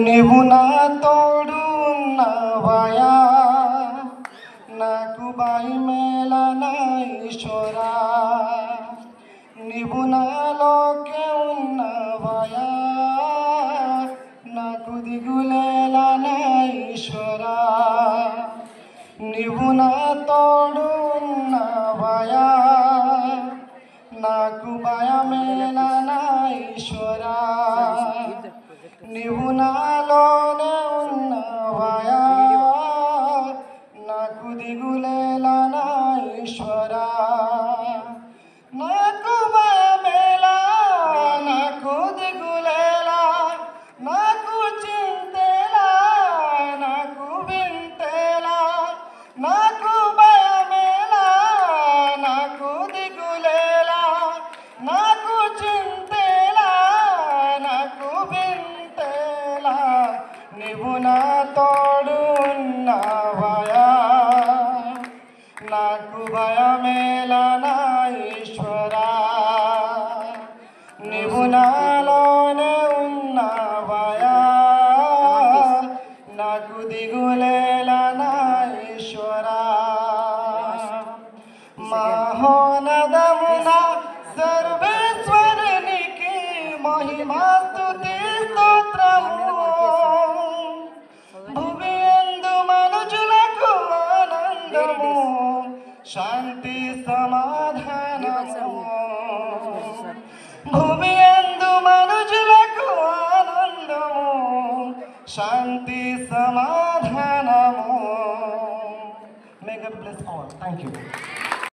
నీవు నా తోడు ఉన్నవయా, నాకు భయమేల నా ఈశ్వరా. నీవు నాలోకే ఉన్నవయా, నాకు దిగులేల నా ఈశ్వరా. నీవు నా తోడు ఉన్నవయా, నాకు భయమేల నా ఈశ్వరా. నీవు నాలోనే ఉన్నవయా, నాకు దిగులేల నా ఈశ్వరా. నాకు భయమేలా, నాకు దిగులేలా, నాకు చింతేలా, నాకు వింతేలా. నాకు భయమేలా, నాకు దిగులేలా, నాకు చింతేలా, నాకు వింతేలా. నీవు నా తోడు ఉన్నవయా, నాకు భయమేల నా ఈశ్వరా. నీవు నాలోనే ఉన్నవయా, నాకు దిగులేల నా ఈశ్వరా. మహోన్నతమున సర్వేశ్వరునికి మహిమా స్తుతి స్తోత్రము. భూమి యందు మనుజులకు ఆనందము, శాంతి సమాధానము. భూమి యందు మనుజులకు ఆనందము, శాంతి సమాధానము. May God bless all. Thank you.